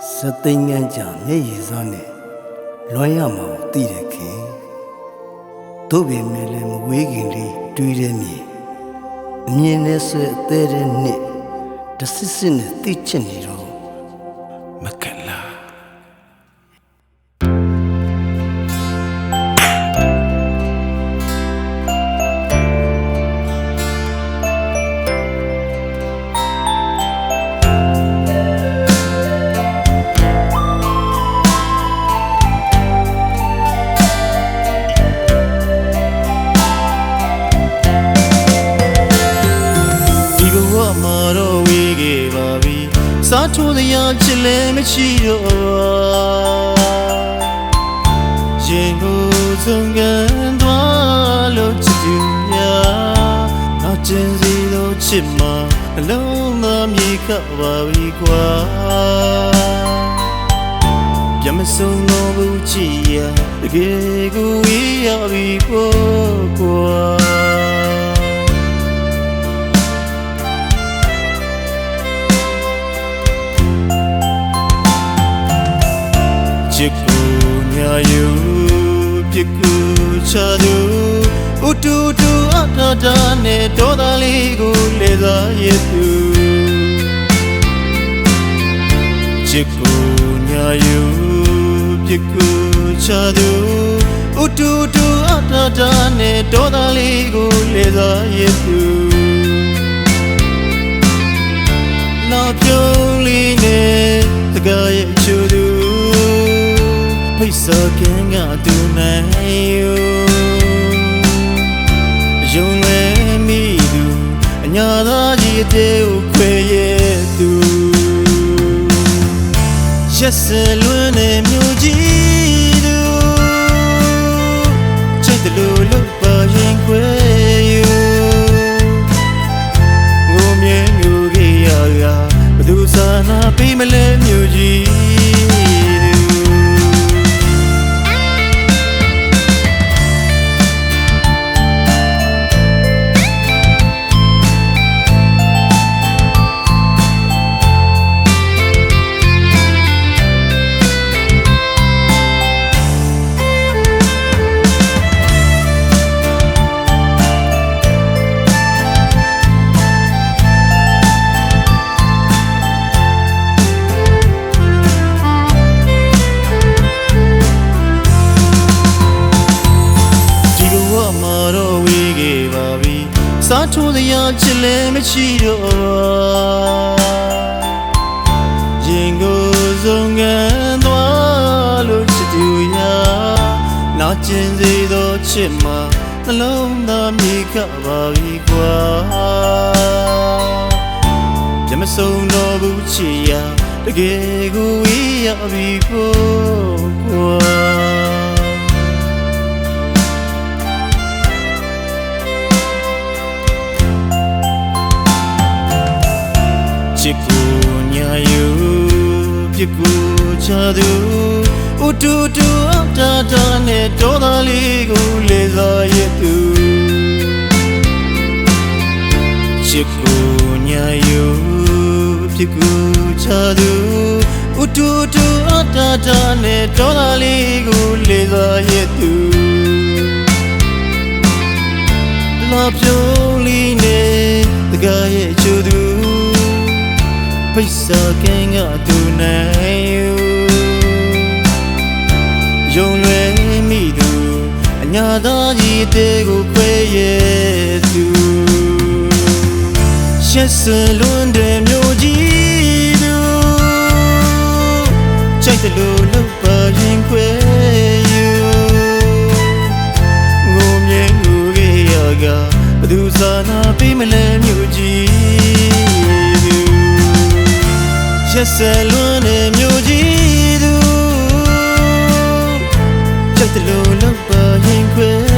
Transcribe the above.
စသိန်းငန်းကြမျက်ရည်စွမ်းနဲ့လွမ်းရမှာသိတဲ့ခင်တို့ပေမဲ့လည်းမဝေးခင်လေးတွေးတဲ့မြေအမြင်နဲ့ဆွဲအသေးတဲ့နှစ်တစစ်စစ်နဲ့သိချစ်နေတော့မကလာစားထိုးတရားချစ်လည်းမရှိတော့ရင်ကိုဆုံးကန်သွားလို့ချစ်သူများနောက်ကျင်စီတော့ချစ်မှာအလုံးသားမြေခတ်ပါပြီကွာပြမဆုံးတော့ဘူးချစ်ရတကယ်ကိုဝေးရပြီပေါ့ကွာချစ်ကိုညာယူပြစ်ကိုချသူဥတူတူအထာတာနဲ့ဒေါသလေးကိုလေစားရသူချစ်ကိုညာယူပြစ်ကိုချသူဥတူတူအထာတာနဲ့ဒေါသလေးကိုလေစားရသူလာပြုံးလေးနဲ့တကားရဲ့ချူသူဖိတ်စောကင်းကသူနိုင်ယူယုံလွယ်မိသူအညာသားကြီးအတဲကိုခွဲရဲ့သူရက်စလွန်းတဲ့မြို့ကြီးသူချိတ်တလူလို့ပါရင်ခွဲယူငုံမြဲမြို့ကြီးရဘသူစာနာပေးမလဲမြို့ကြီးစားထိုးတရားချစ်လည်းမရှိတော့ရင်ကိုဆုံးကန်သွားလို့ချစ်သူရာနောက်ကျင်စေသောချစ်မှာနှလုံးသားမြေခတ်ပါပြီကွာပြမဆုံးတော့ဘူးချစ်ရာတကယ်ကိုဝေးရပြီပေါ့ကွာချစ်ကိုညာယူပြစ်ကိုချသူဥတူတူအတာတာနဲ့ဒေါသလေးကိုလေစားရသူချစ်ကိုညာယူပြစ်ကိုချသူဥတူတူအတာတာနဲ့ဒေါသလေးကိုလေစားရသူလာပြုံးလေးနဲ့တကားရဲ့ချူသူဖိတ်စောကင်းကသူနိုင်ယူယုံလွယ်မိသူအညာသားကြီးတဲကိုခွဲရဲ့သူရက်စလွန်းတဲ့မြို့ကြီးသူချိတ်တလူလောက်ပါရင်ခွဲယူငုံမြဲငူကြီးရကဘသူစာနာပေးမလဲမြို့ကြီးရက်စလွန်းတဲ့မြို့ကြီးသူချိတ်တလူလောက်ပါရင်ခွဲ